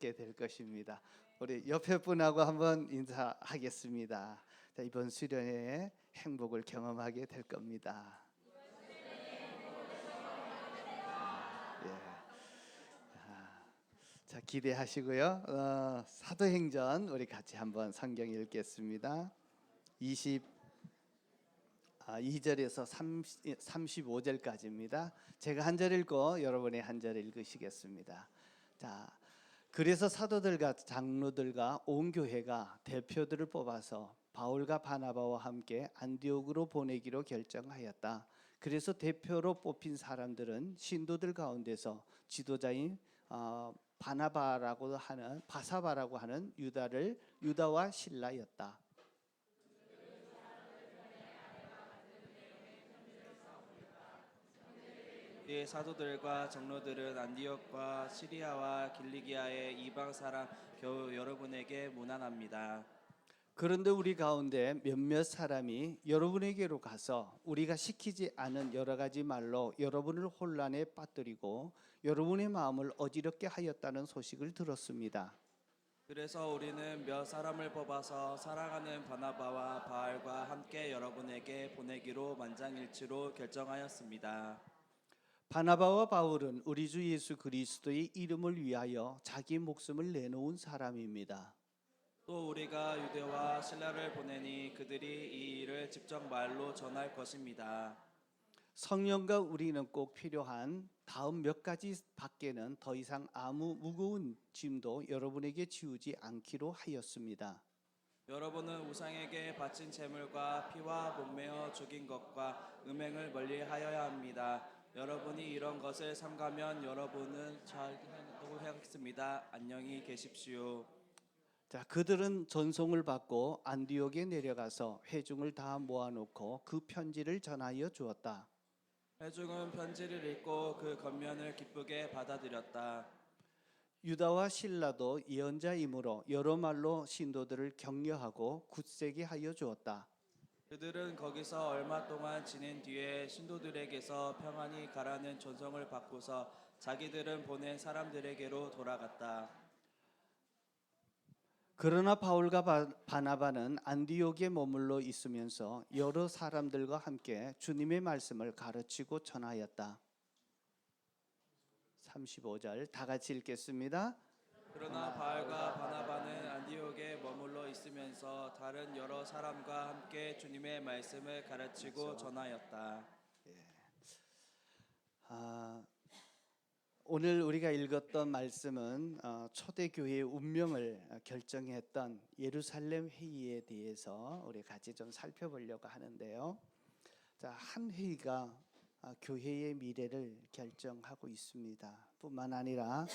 얻게 될 것입니다. 우리 옆에 분하고 한번 인사하겠습니다. 자, 이번 수련회에 행복을 경험하게 될 겁니다. 예. 자, 기대하시고요. 사도행전 우리 같이 한번 성경 읽겠습니다. 2절에서 35절까지입니다. 제가 한 절 읽고 여러분이 한 절 읽으시겠습니다. 자, 그래서 사도들과 장로들과 온 교회가 대표들을 뽑아서 바울과 바나바와 함께 안디옥으로 보내기로 결정하였다. 그래서 대표로 뽑힌 사람들은 신도들 가운데서 지도자인 바사바라고 하는 유다와 실라였다. 이에 사도들과 장로들은 안디옥과 시리아와 길리기아의 이방 사람 겨우 여러분에게 문안합니다. 그런데 우리 가운데 몇몇 사람이 여러분에게로 가서 우리가 시키지 않은 여러 가지 말로 여러분을 혼란에 빠뜨리고 여러분의 마음을 어지럽게 하였다는 소식을 들었습니다. 그래서 우리는 몇 사람을 뽑아서 사랑하는 바나바와 바알과 함께 여러분에게 보내기로 만장일치로 결정하였습니다. 바나바와 바울은 우리 주 예수 그리스도의 이름을 위하여 자기 목숨을 내놓은 사람입니다. 또 우리가 유대와 신라를 보내니 그들이 이 일을 직접 말로 전할 것입니다. 성령과 우리는 꼭 필요한 다음 몇 가지 밖에는 더 이상 아무 무거운 짐도 여러분에게 지우지 않기로 하였습니다. 여러분은 우상에게 바친 제물과 피와 몸매어 죽인 것과 음행을 멀리하여야 합니다. 여러분이 이런 것을 삼가면 여러분은 잘 하겠습니다. 안녕히 계십시오. 자, 그들은 전송을 받고 안디옥에 내려가서 회중을 다 모아놓고 그 편지를 전하여 주었다. 회중은 편지를 읽고 그 겉면을 기쁘게 받아들였다. 유다와 실라도 예언자이므로 여러 말로 신도들을 격려하고 굳세게 하여 주었다. 그들은 거기서 얼마 동안 지낸 뒤에 신도들에게서 평안히 가라는 전송을 받고서 자기들은 보낸 사람들에게로 돌아갔다. 그러나 바울과 바나바는 안디옥에 머물러 있으면서 여러 사람들과 함께 주님의 말씀을 가르치고 전하였다. 35절 다 같이 읽겠습니다. 그러나 바알과 바나바는 안디옥에 머물러 있으면서 다른 여러 사람과 함께 주님의 말씀을 가르치고 전하였다. 오늘 우리가 읽었던 말씀은 초대교회의 운명을 결정했던 예루살렘 회의에 대해서 우리 같이 좀 살펴보려고 하는데요. 자, 한 회의가 교회의 미래를 결정하고 있습니다. 뿐만 아니라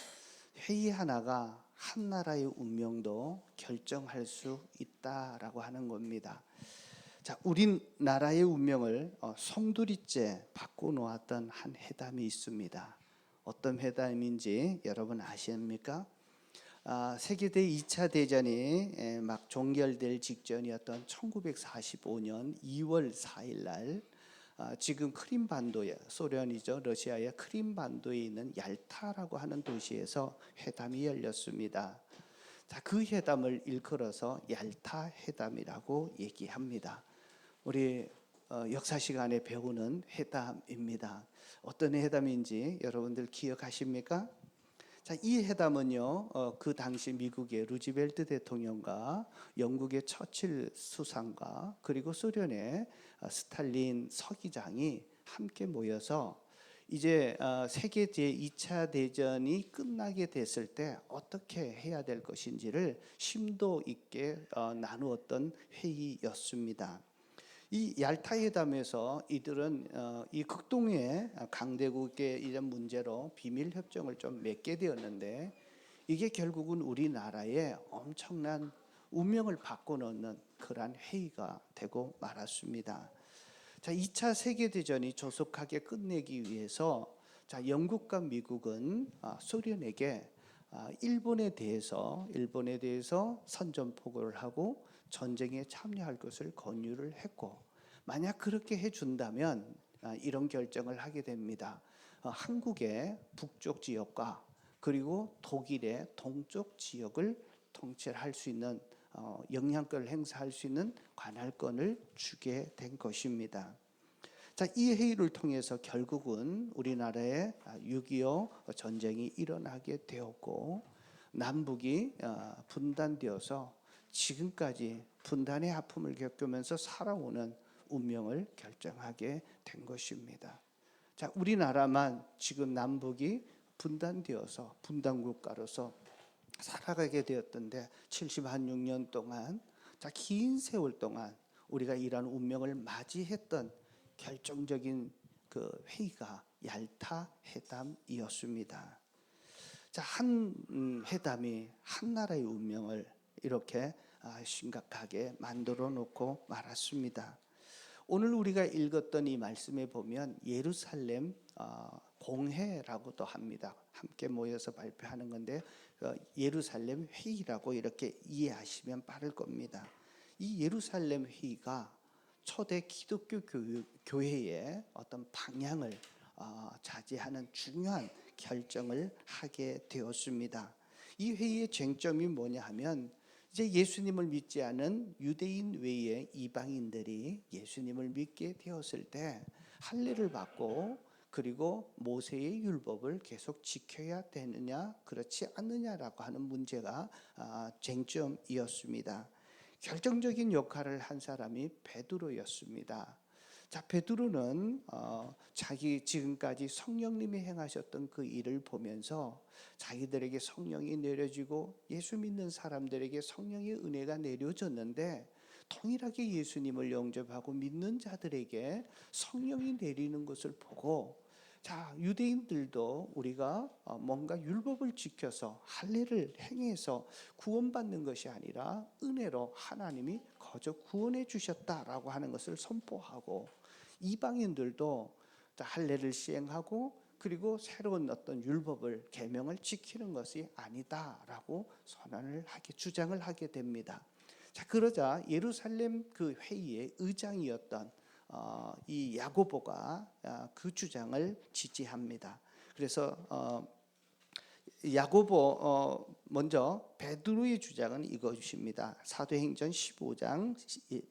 회의 하나가 한 나라의 운명도 결정할 수 있다라고 하는 겁니다. 자, 우리나라의 운명을 송두리째 바꿔놓았던 한 회담이 있습니다. 어떤 회담인지 여러분 아십니까? 세계대 2차 대전이 막 종결될 직전이었던 1945년 2월 4일 날 지금 크림반도에 소련이죠. 러시아의 크림반도에 있는 얄타라고 하는 도시에서 회담이 열렸습니다. 자, 그 회담을 일컬어서 얄타 회담이라고 얘기합니다. 우리 역사 시간에 배우는 회담입니다. 어떤 회담인지 여러분들 기억하십니까? 자, 이 회담은요, 그 당시 미국의 루즈벨트 대통령과 영국의 처칠 수상과 그리고 소련의 스탈린 서기장이 함께 모여서 이제 세계 제2차 대전이 끝나게 됐을 때 어떻게 해야 될 것인지를 심도 있게 나누었던 회의였습니다. 이 얄타 회담에서 이들은 이 극동의 강대국의 이런 문제로 비밀 협정을 좀 맺게 되었는데 이게 결국은 우리나라의 엄청난 운명을 바꿔놓는 그러한 회의가 되고 말았습니다. 자, 2차 세계대전이 조속하게 끝내기 위해서 자, 영국과 미국은 소련에게 일본에 대해서 선전포고를 하고 전쟁에 참여할 것을 권유를 했고, 만약 그렇게 해준다면 이런 결정을 하게 됩니다. 한국의 북쪽 지역과 그리고 독일의 동쪽 지역을 통치할 수 있는 영향권을 행사할 수 있는 관할권을 주게 된 것입니다. 자, 이 회의를 통해서 결국은 우리나라에 6.25 전쟁이 일어나게 되었고 남북이 분단되어서 지금까지 분단의 아픔을 겪으면서 살아오는 운명을 결정하게 된 것입니다. 자, 우리나라만 지금 남북이 분단되어서 분단국가로서 살아가게 되었던데 76년 동안, 자, 긴 세월 동안 우리가 이러한 운명을 맞이했던 결정적인 그 회의가 얄타 회담이었습니다. 자, 한 회담이 한 나라의 운명을 이렇게 심각하게 만들어 놓고 말았습니다. 오늘 우리가 읽었던 이 말씀에 보면 예루살렘 공회라고도 합니다. 함께 모여서 발표하는 건데 예루살렘 회의라고 이렇게 이해하시면 빠를 겁니다. 이 예루살렘 회의가 초대 기독교 교회의 어떤 방향을 차지하는 중요한 결정을 하게 되었습니다. 이 회의의 쟁점이 뭐냐 하면 이제 예수님을 믿지 않은 유대인 외의 이방인들이 예수님을 믿게 되었을 때 할례를 받고 그리고 모세의 율법을 계속 지켜야 되느냐 그렇지 않느냐라고 하는 문제가 쟁점이었습니다. 결정적인 역할을 한 사람이 베드로였습니다. 자, 베드로는 자기 지금까지 성령님이 행하셨던 그 일을 보면서 자기들에게 성령이 내려지고 예수 믿는 사람들에게 성령의 은혜가 내려졌는데 동일하게 예수님을 영접하고 믿는 자들에게 성령이 내리는 것을 보고 자, 유대인들도 우리가 뭔가 율법을 지켜서 할례를 행해서 구원받는 것이 아니라 은혜로 하나님이 거저 구원해 주셨다라고 하는 것을 선포하고 이방인들도 할례를 시행하고 그리고 새로운 어떤 율법을 계명을 지키는 것이 아니다라고 선언을 하게 주장을 하게 됩니다. 자, 그러자 예루살렘 그 회의의 의장이었던 이 야고보가 그 주장을 지지합니다. 그래서 야고보 먼저 베드로의 주장은 이것입니다. 사도행전 15장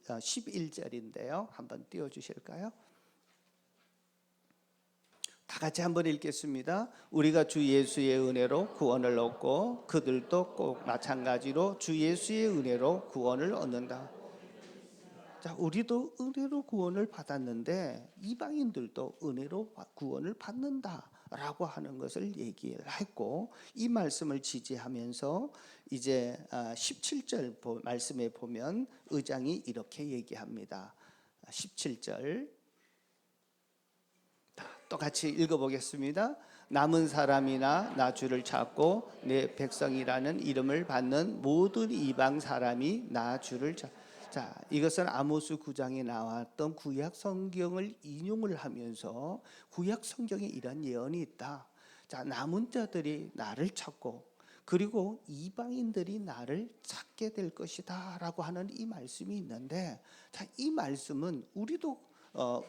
11절인데요. 한번 띄워 주실까요? 다 같이 한번 읽겠습니다. 우리가 주 예수의 은혜로 구원을 얻고 그들도 꼭 마찬가지로 주 예수의 은혜로 구원을 얻는다. 자, 우리도 은혜로 구원을 받았는데 이방인들도 은혜로 구원을 받는다라고 하는 것을 얘기를 했고 이 말씀을 지지하면서 이제 17절 말씀에 보면 의장이 이렇게 얘기합니다. 17절 똑같이 읽어보겠습니다. 남은 사람이나 나 주를 찾고 내 백성이라는 이름을 받는 모든 이방 사람이 나 주를 찾고 자, 이것은 아모스 9장에 나왔던 구약 성경을 인용을 하면서 구약 성경에 이런 예언이 있다. 자, 남은 자들이 나를 찾고 그리고 이방인들이 나를 찾게 될 것이다라고 하는 이 말씀이 있는데 자, 이 말씀은 우리도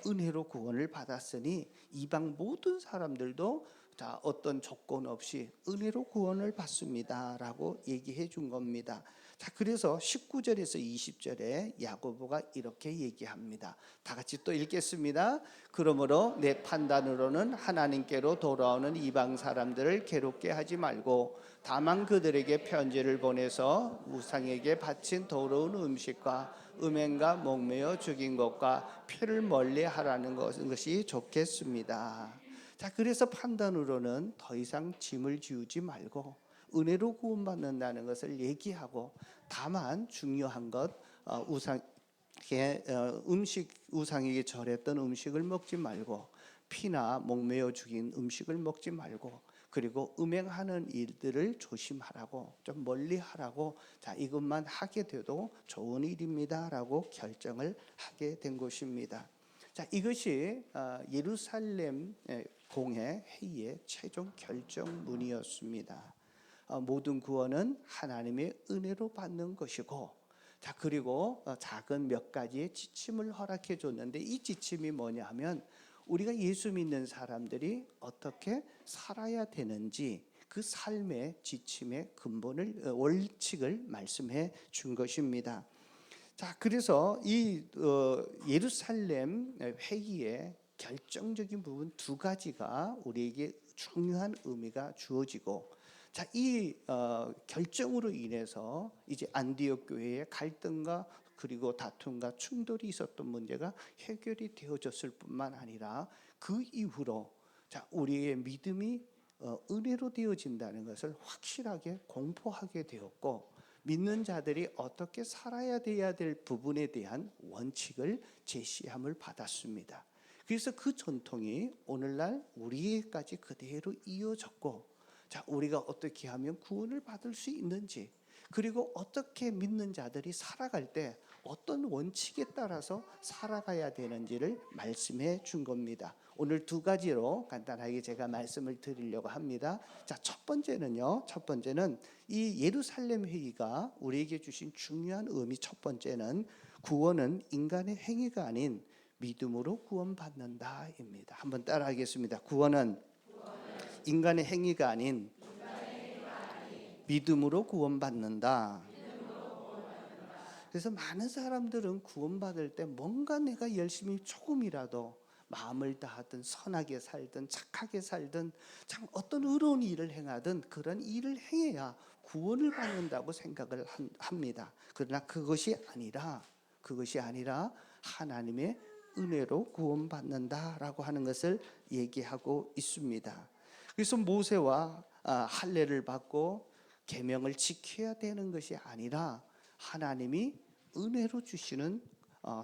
은혜로 구원을 받았으니 이방 모든 사람들도 자, 어떤 조건 없이 은혜로 구원을 받습니다라고 얘기해 준 겁니다. 자, 그래서 19절에서 20절에 야고보가 이렇게 얘기합니다. 다 같이 또 읽겠습니다. 그러므로 내 판단으로는 하나님께로 돌아오는 이방 사람들을 괴롭게 하지 말고 다만 그들에게 편지를 보내서 우상에게 바친 더러운 음식과 음행과 목매어 죽인 것과 피를 멀리 하라는 것이 좋겠습니다. 자, 그래서 판단으로는 더 이상 짐을 지우지 말고 은혜로 구원받는다는 것을 얘기하고 다만 중요한 것 우상에게 절했던 음식을 먹지 말고 피나 목매어 죽인 음식을 먹지 말고 그리고 음행하는 일들을 조심하라고 좀 멀리 하라고 자, 이것만 하게 돼도 좋은 일입니다라고 결정을 하게 된 것입니다. 자, 이것이 예루살렘 공회 회의의 최종 결정문이었습니다. 모든 구원은 하나님의 은혜로 받는 것이고 자, 그리고 작은 몇 가지의 지침을 허락해 줬는데 이 지침이 뭐냐 하면 우리가 예수 믿는 사람들이 어떻게 살아야 되는지 그 그 삶의 지침의 근본을 원칙을 말씀해 준 것입니다. 자, 그래서 이 예루살렘 회의의 결정적인 부분 두 가지가 우리에게 중요한 의미가 주어지고, 자, 이 결정으로 인해서 이제 안디옥 교회의 갈등과 그리고 다툼과 충돌이 있었던 문제가 해결이 되어졌을 뿐만 아니라 그 이후로 자, 우리의 믿음이 은혜로 되어진다는 것을 확실하게 공포하게 되었고, 믿는 자들이 어떻게 살아야 돼야 될 부분에 대한 원칙을 제시함을 받았습니다. 그래서 그 전통이 오늘날 우리에게까지 그대로 이어졌고, 자, 우리가 어떻게 하면 구원을 받을 수 있는지, 그리고 어떻게 믿는 자들이 살아갈 때 어떤 원칙에 따라서 살아가야 되는지를 말씀해 준 겁니다. 오늘 두 가지로 간단하게 제가 말씀을 드리려고 합니다. 자, 첫 번째는 이 예루살렘 회의가 우리에게 주신 중요한 의미, 첫 번째는 구원은 인간의 행위가 아닌 믿음으로 구원받는다입니다. 한번 따라하겠습니다. 구원은 인간의 행위가 아닌 믿음으로 구원받는다. 그래서 많은 사람들은 구원받을 때 뭔가 내가 열심히 조금이라도 마음을 다하든 선하게 살든 착하게 살든 참 어떤 의로운 일을 행하든 그런 일을 행해야 구원을 받는다고 생각을 합니다. 그러나 그것이 아니라 하나님의 은혜로 구원받는다라고 하는 것을 얘기하고 있습니다. 그래서 모세와 할례를 받고 계명을 지켜야 되는 것이 아니라 하나님이 은혜로 주시는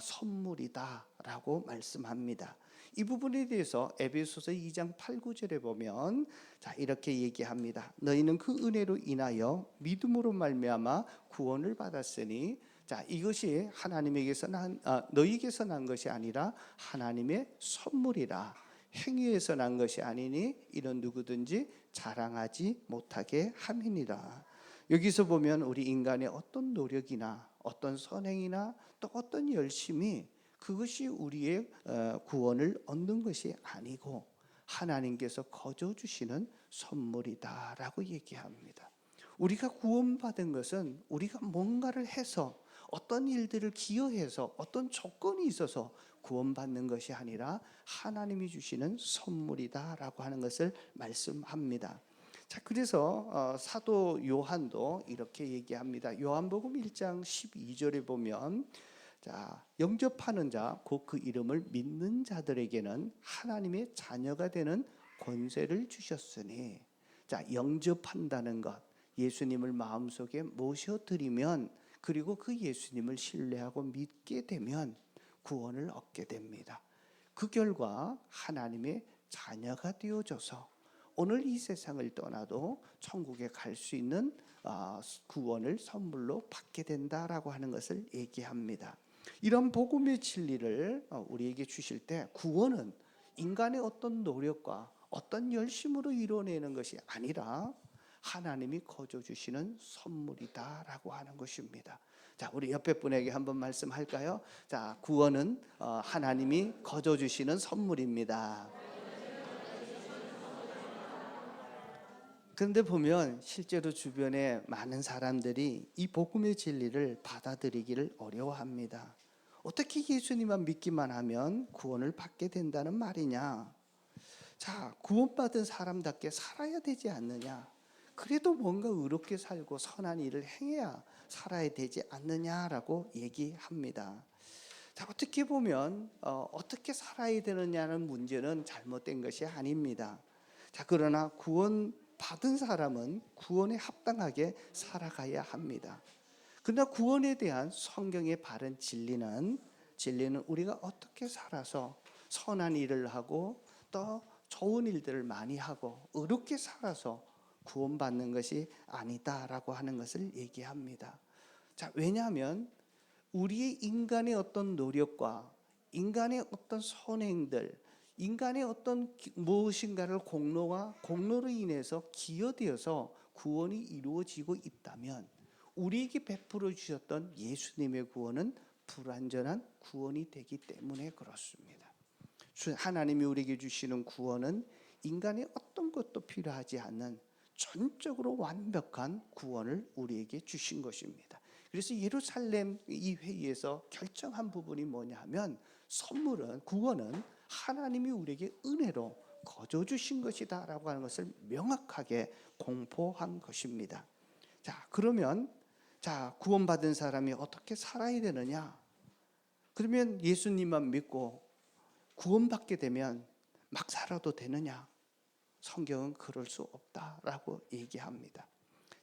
선물이다라고 말씀합니다. 이 부분에 대해서 에베소서 2장 8, 9절에 보면 자, 이렇게 얘기합니다. 너희는 그 은혜로 인하여 믿음으로 말미암아 구원을 받았으니, 자, 이것이 하나님에게서 너희에게서 난 것이 아니라 하나님의 선물이라. 행위에서 난 것이 아니니 이는 누구든지 자랑하지 못하게 함이니라. 여기서 보면 우리 인간의 어떤 노력이나 어떤 선행이나 또 어떤 열심이 그것이 우리의 구원을 얻는 것이 아니고 하나님께서 거저 주시는 선물이다라고 얘기합니다. 우리가 구원받은 것은 우리가 뭔가를 해서 어떤 일들을 기여해서 어떤 조건이 있어서 구원받는 것이 아니라 하나님이 주시는 선물이다라고 하는 것을 말씀합니다. 자, 그래서 사도 요한도 이렇게 얘기합니다. 요한복음 1장 12절에 보면 자, 영접하는 자, 곧 그 이름을 믿는 자들에게는 하나님의 자녀가 되는 권세를 주셨으니, 자, 영접한다는 것, 예수님을 마음속에 모셔드리면, 그리고 그 예수님을 신뢰하고 믿게 되면 구원을 얻게 됩니다. 그 결과 하나님의 자녀가 되어져서 오늘 이 세상을 떠나도 천국에 갈 수 있는 구원을 선물로 받게 된다라고 하는 것을 얘기합니다. 이런 복음의 진리를 우리에게 주실 때 구원은 인간의 어떤 노력과 어떤 열심으로 이루어내는 것이 아니라 하나님이 거저 주시는 선물이다라고 하는 것입니다. 자, 우리 옆에 분에게 한번 말씀할까요? 자, 구원은 하나님이 거저 주시는 선물입니다. 그런데 보면 실제로 주변에 많은 사람들이 이 복음의 진리를 받아들이기를 어려워합니다. 어떻게 예수님만 믿기만 하면 구원을 받게 된다는 말이냐? 자, 구원받은 사람답게 살아야 되지 않느냐? 그래도 뭔가 의롭게 살고 선한 일을 행해야 살아야 되지 않느냐라고 얘기합니다. 자, 어떻게 보면 어떻게 살아야 되느냐는 문제는 잘못된 것이 아닙니다. 자, 그러나 구원 받은 사람은 구원에 합당하게 살아가야 합니다. 그러나 구원에 대한 성경의 바른 진리는 우리가 어떻게 살아서 선한 일을 하고 또 좋은 일들을 많이 하고 의롭게 살아서 구원받는 것이 아니다라고 하는 것을 얘기합니다. 자, 왜냐하면 우리의 인간의 어떤 노력과 인간의 어떤 선행들, 인간의 어떤 무엇인가를 공로로 인해서 기여되어서 구원이 이루어지고 있다면 우리에게 베풀어 주셨던 예수님의 구원은 불완전한 구원이 되기 때문에 그렇습니다. 하나님이 우리에게 주시는 구원은 인간의 어떤 것도 필요하지 않는 전적으로 완벽한 구원을 우리에게 주신 것입니다. 그래서 예루살렘 이 회의에서 결정한 부분이 뭐냐 하면 선물은, 구원은 하나님이 우리에게 은혜로 거저 주신 것이다 라고 하는 것을 명확하게 공포한 것입니다. 자, 그러면 구원받은 사람이 어떻게 살아야 되느냐? 그러면 예수님만 믿고 구원받게 되면 막 살아도 되느냐? 성경은 그럴 수 없다라고 얘기합니다.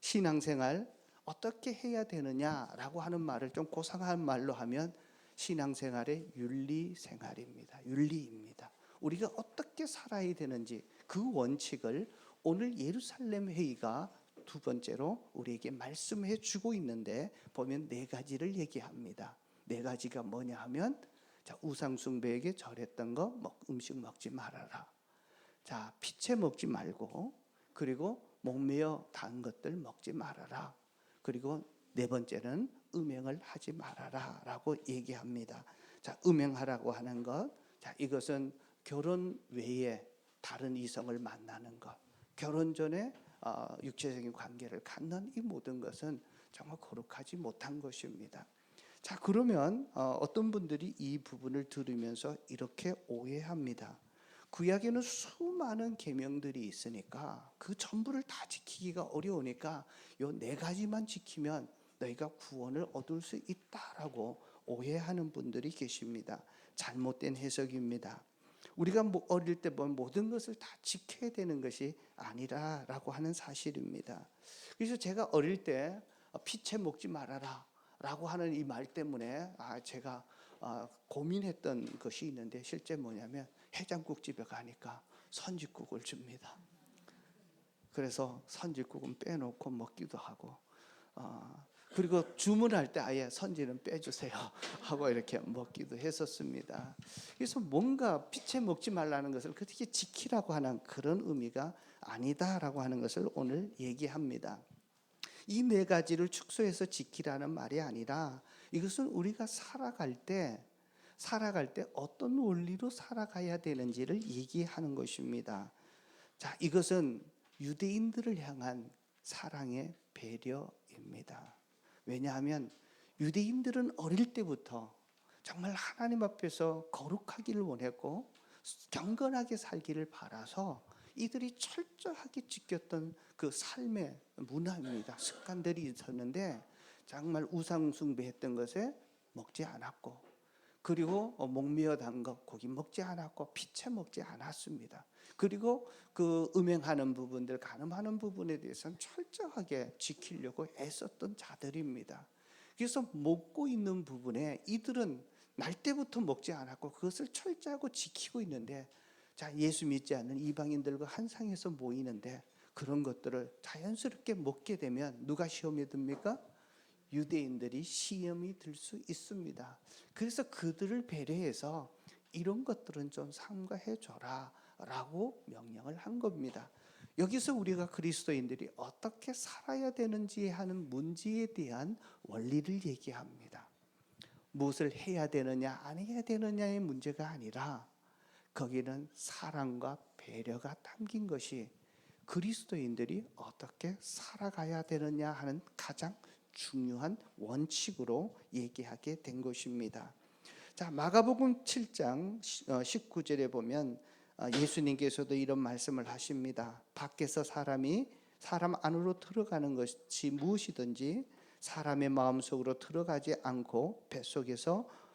신앙생활 어떻게 해야 되느냐라고 하는 말을 좀 고상한 말로 하면 신앙생활의 윤리생활입니다. 윤리입니다. 우리가 어떻게 살아야 되는지 그 원칙을 오늘 예루살렘 회의가 두 번째로 우리에게 말씀해 주고 있는데 보면 네 가지를 얘기합니다. 네 가지가 뭐냐 하면 우상 숭배에게 절했던 거 음식 먹지 말아라. 피채 먹지 말고, 그리고 목매어 단 것들 먹지 말아라. 그리고 네 번째는 음행을 하지 말아라 라고 얘기합니다. 음행하라고 하는 것, 이것은 결혼 외에 다른 이성을 만나는 것, 결혼 전에 육체적인 관계를 갖는 이 모든 것은 정말 거룩하지 못한 것입니다. 그러면 어떤 분들이 이 부분을 들으면서 이렇게 오해합니다. 구약에는 수많은 계명들이 있으니까 그 전부를 다 지키기가 어려우니까 요 네 가지만 지키면 너희가 구원을 얻을 수 있다라고 오해하는 분들이 계십니다. 잘못된 해석입니다. 우리가 어릴 때 모든 것을 다 지켜야 되는 것이 아니라라고 하는 사실입니다. 그래서 제가 어릴 때 피채 먹지 말아라 라고 하는 이 말 때문에 제가 고민했던 것이 있는데, 실제 뭐냐면 해장국집에 가니까 선짓국을 줍니다. 그래서 선짓국은 빼놓고 먹기도 하고, 그리고 주문할 때 아예 선지는 빼주세요 하고 이렇게 먹기도 했었습니다. 그래서 뭔가 피채 먹지 말라는 것을 그렇게 지키라고 하는 그런 의미가 아니다라고 하는 것을 오늘 얘기합니다. 이 네 가지를 축소해서 지키라는 말이 아니라 이것은 우리가 살아갈 때 어떤 원리로 살아가야 되는지를 얘기하는 것입니다. 이것은 유대인들을 향한 사랑의 배려입니다. 왜냐하면 유대인들은 어릴 때부터 정말 하나님 앞에서 거룩하기를 원했고 경건하게 살기를 바라서 이들이 철저하게 지켰던 그 삶의 문화입니다. 습관들이 있었는데 정말 우상 숭배했던 것에 먹지 않았고, 그리고 목미어 단 것 고기 먹지 않았고 피채 먹지 않았습니다. 그리고 그 음행하는 부분들, 간음하는 부분에 대해서는 철저하게 지키려고 애썼던 자들입니다. 그래서 먹고 있는 부분에 이들은 날 때부터 먹지 않았고 그것을 철저하고 지키고 있는데, 예수 믿지 않는 이방인들과 한 상에서 모이는데 그런 것들을 자연스럽게 먹게 되면 누가 시험에 듭니까? 유대인들이 시험이 들 수 있습니다. 그래서 그들을 배려해서 이런 것들은 좀 삼가해 줘라 라고 명령을 한 겁니다. 여기서 우리가 그리스도인들이 어떻게 살아야 되는지 하는 문제에 대한 원리를 얘기합니다. 무엇을 해야 되느냐 안 해야 되느냐의 문제가 아니라 거기는 사랑과 배려가 담긴 것이 그리스도인들이 어떻게 살아가야 되느냐 하는 가장 중요한 원칙으로 얘기하게 된 것입니다. 마가복음 7장 19절에 보면 예수님께서도 이런 말씀을 하십니다. 밖에서 사람 안으로 들어가는 것이 무엇이든지 사람의 마음속으로 들어가지 않고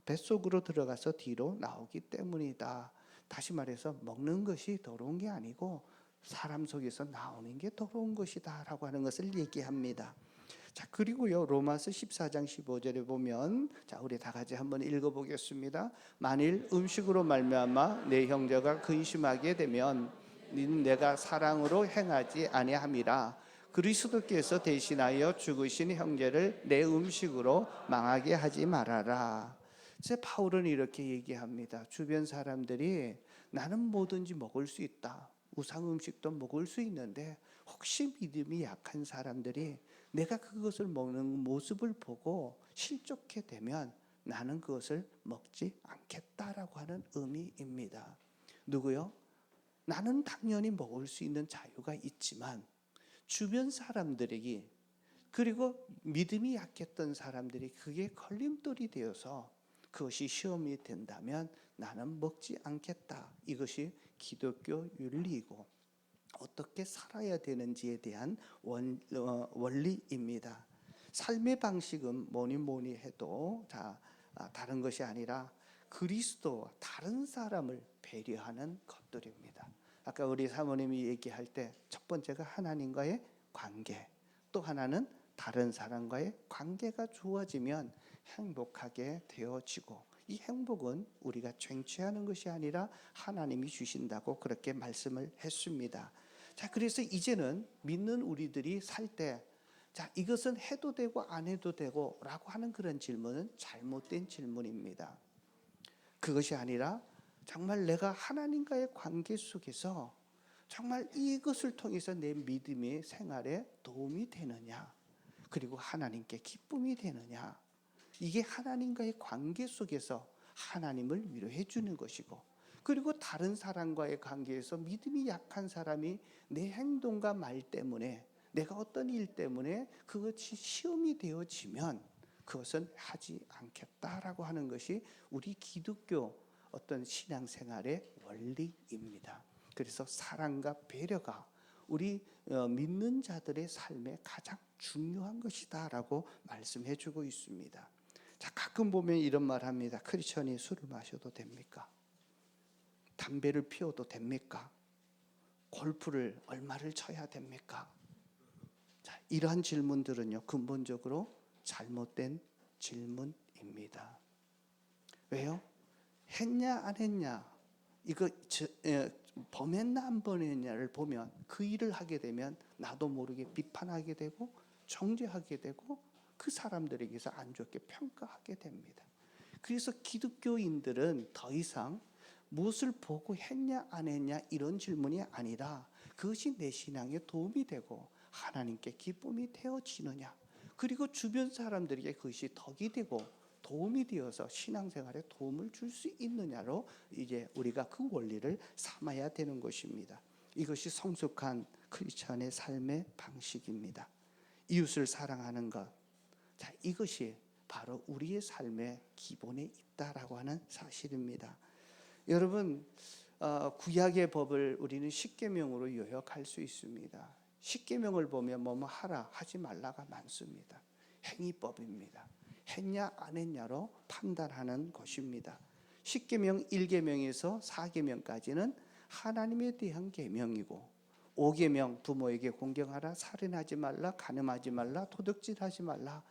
뱃속으로 들어가서 뒤로 나오기 때문이다. 다시 말해서 먹는 것이 더러운 게 아니고 사람 속에서 나오는 게 더러운 것이다 라고 하는 것을 얘기합니다. 그리고요, 로마서 14장 15절에 보면 우리 다 같이 한번 읽어보겠습니다. 만일 음식으로 말미암아 내 형제가 근심하게 되면 너는 내가 사랑으로 행하지 아니함이라. 그리스도께서 대신하여 죽으신 형제를 내 음식으로 망하게 하지 말아라. 바울은 이렇게 얘기합니다. 주변 사람들이 나는 뭐든지 먹을 수 있다, 우상 음식도 먹을 수 있는데 혹시 믿음이 약한 사람들이 내가 그것을 먹는 모습을 보고 실족해 되면 나는 그것을 먹지 않겠다라고 하는 의미입니다. 누구요? 나는 당연히 먹을 수 있는 자유가 있지만 주변 사람들에게, 그리고 믿음이 약했던 사람들이 그게 걸림돌이 되어서 그것이 시험이 된다면 나는 먹지 않겠다. 이것이 기독교 윤리이고 어떻게 살아야 되는지에 대한 원리입니다. 삶의 방식은 뭐니 해도 다른 것이 아니라 그리스도와 다른 사람을 배려하는 것들입니다. 아까 우리 사모님이 얘기할 때 첫 번째가 하나님과의 관계, 또 하나는 다른 사람과의 관계가 좋아지면 행복하게 되어지고, 이 행복은 우리가 쟁취하는 것이 아니라 하나님이 주신다고 그렇게 말씀을 했습니다. 자, 그래서 이제는 믿는 우리들이 살 때 이것은 해도 되고 안 해도 되고 라고 하는 그런 질문은 잘못된 질문입니다. 그것이 아니라 정말 내가 하나님과의 관계 속에서 정말 이것을 통해서 내 믿음의 생활에 도움이 되느냐, 그리고 하나님께 기쁨이 되느냐, 이게 하나님과의 관계 속에서 하나님을 위로해 주는 것이고, 그리고 다른 사람과의 관계에서 믿음이 약한 사람이 내 행동과 말 때문에, 내가 어떤 일 때문에 그것이 시험이 되어지면 그것은 하지 않겠다라고 하는 것이 우리 기독교 어떤 신앙생활의 원리입니다. 그래서 사랑과 배려가 우리 믿는 자들의 삶에 가장 중요한 것이다라고 말씀해 주고 있습니다. 자, 가끔 보면 이런 말 합니다. 크리스천이 술을 마셔도 됩니까? 담배를 피워도 됩니까? 골프를 얼마를 쳐야 됩니까? 자, 이러한 질문들은요, 근본적으로 잘못된 질문입니다. 왜요? 했냐 안 했냐, 이거 범했나 안 범했냐를 보면 그 일을 하게 되면 나도 모르게 비판하게 되고 정죄하게 되고 그 사람들에게서 안 좋게 평가하게 됩니다. 그래서 기독교인들은 더 이상 무엇을 보고 했냐 안 했냐 이런 질문이 아니라 그것이 내 신앙에 도움이 되고 하나님께 기쁨이 되어지느냐, 그리고 주변 사람들에게 그것이 덕이 되고 도움이 되어서 신앙생활에 도움을 줄 수 있느냐로 이제 우리가 그 원리를 삼아야 되는 것입니다. 이것이 성숙한 크리스천의 삶의 방식입니다. 이웃을 사랑하는 것, 자, 이것이 바로 우리의 삶의 기본에 있다라고 하는 사실입니다. 여러분, 구약의 법을 우리는 십계명으로 요약할 수 있습니다. 십계명을 보면 뭐뭐 하라 하지 말라가 많습니다. 행위법입니다. 했냐 안 했냐로 판단하는 것입니다. 십계명 1계명에서 4계명까지는 하나님에 대한 계명이고, 5계명 부모에게 공경하라, 살인하지 말라, 간음하지 말라, 도둑질하지 말라,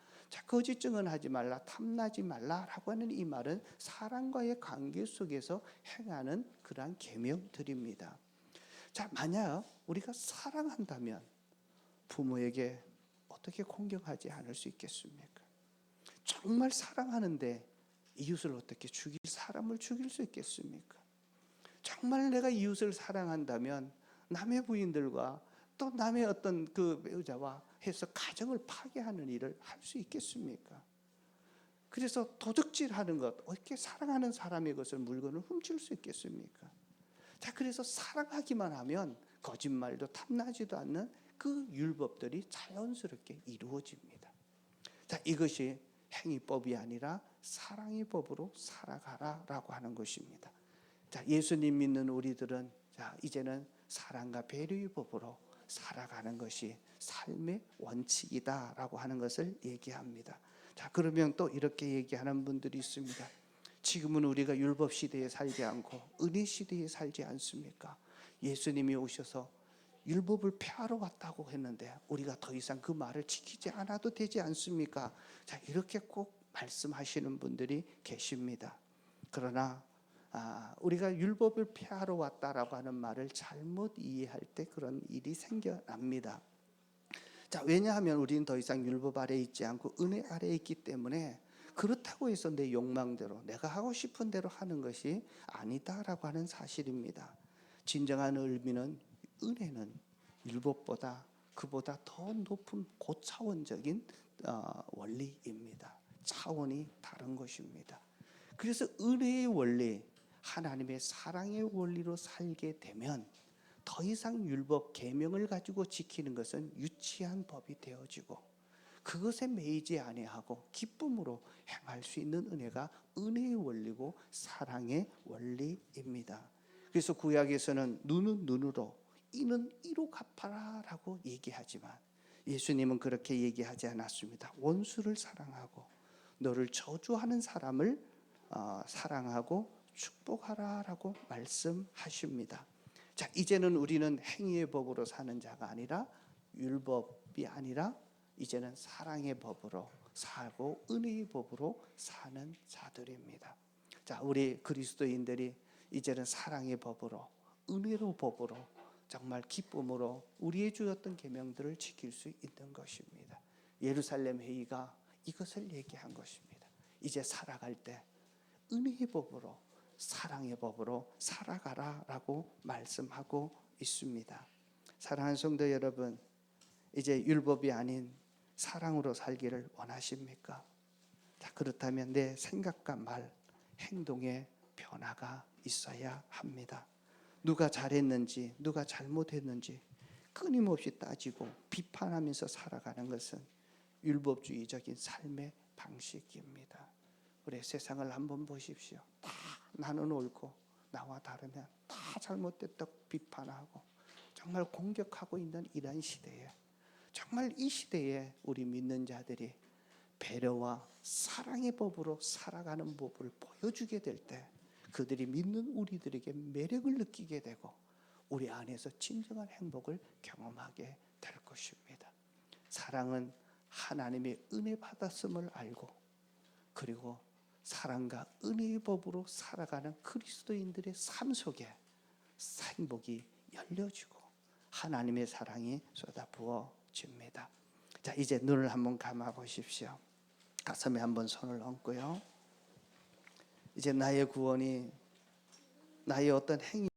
거짓 증언하지 말라, 탐나지 말라라고 하는 이 말은 사람과의 관계 속에서 행하는 그러한 계명들입니다. 자, 만약 우리가 사랑한다면 부모에게 어떻게 공경하지 않을 수 있겠습니까? 정말 사랑하는데 이웃을 어떻게 사람을 죽일 수 있겠습니까? 정말 내가 이웃을 사랑한다면 남의 부인들과 또 남의 어떤 그 배우자와 해서 가정을 파괴하는 일을 할 수 있겠습니까? 그래서 도둑질하는 것, 어떻게 사랑하는 사람의 것을 물건을 훔칠 수 있겠습니까? 자, 그래서 사랑하기만 하면 거짓말도 탐나지도 않는 그 율법들이 자연스럽게 이루어집니다. 자, 이것이 행위법이 아니라 사랑의 법으로 살아가라라고 하는 것입니다. 자, 예수님 믿는 우리들은 이제는 사랑과 배려의 법으로 살아가는 것이 삶의 원칙이다라고 하는 것을 얘기합니다. 자, 그러면 또 이렇게 얘기하는 분들이 있습니다. 지금은 우리가 율법 시대에 살지 않고 은혜 시대에 살지 않습니까? 예수님이 오셔서 율법을 폐하러 왔다고 했는데 우리가 더 이상 그 말을 지키지 않아도 되지 않습니까? 자, 이렇게 꼭 말씀하시는 분들이 계십니다. 그러나 우리가 율법을 폐하러 왔다라고 하는 말을 잘못 이해할 때 그런 일이 생겨납니다. 자, 왜냐하면 우리는 더 이상 율법 아래에 있지 않고 은혜 아래에 있기 때문에 그렇다고 해서 내 욕망대로 내가 하고 싶은 대로 하는 것이 아니다라고 하는 사실입니다. 진정한 의미는, 은혜는 율법보다 그보다 더 높은 고차원적인 원리입니다. 차원이 다른 것입니다. 그래서 은혜의 원리, 하나님의 사랑의 원리로 살게 되면 더 이상 율법 계명을 가지고 지키는 것은 유치한 법이 되어지고 그것에 매이지 아니하고 기쁨으로 행할 수 있는 은혜가 은혜의 원리고 사랑의 원리입니다. 그래서 구약에서는 눈은 눈으로 이는 이로 갚아라라고 얘기하지만 예수님은 그렇게 얘기하지 않았습니다. 원수를 사랑하고 너를 저주하는 사람을 사랑하고 축복하라라고 말씀하십니다. 자, 이제는 우리는 행위의 법으로 사는 자가 아니라 율법이 아니라 이제는 사랑의 법으로 살고 은혜의 법으로 사는 자들입니다. 자, 우리 그리스도인들이 이제는 사랑의 법으로 은혜로 법으로 정말 기쁨으로 우리의 주었던 계명들을 지킬 수 있는 것입니다. 예루살렘 회의가 이것을 얘기한 것입니다. 이제 살아갈 때 은혜의 법으로 사랑의 법으로 살아가라라고 말씀하고 있습니다. 사랑하는 성도 여러분, 이제 율법이 아닌 사랑으로 살기를 원하십니까? 자, 그렇다면 내 생각과 말, 행동에 변화가 있어야 합니다. 누가 잘했는지, 누가 잘못했는지 끊임없이 따지고 비판하면서 살아가는 것은 율법주의적인 삶의 방식입니다. 우리 세상을 한번 보십시오. 다 나는 옳고 나와 다르면 다 잘못됐다고 비판하고 정말 공격하고 있는 이런 시대에 정말 이 시대에 우리 믿는 자들이 배려와 사랑의 법으로 살아가는 법을 보여주게 될 때 그들이 믿는 우리들에게 매력을 느끼게 되고 우리 안에서 진정한 행복을 경험하게 될 것입니다. 사랑은 하나님의 은혜 받았음을 알고 그리고 사랑과 은혜의 법으로 살아가는 그리스도인들의 삶 속에 행복이 열려지고 하나님의 사랑이 쏟아부어집니다. 자, 이제 눈을 한번 감아 보십시오. 가슴에 한번 손을 얹고요. 이제 나의 구원이 나의 어떤 행위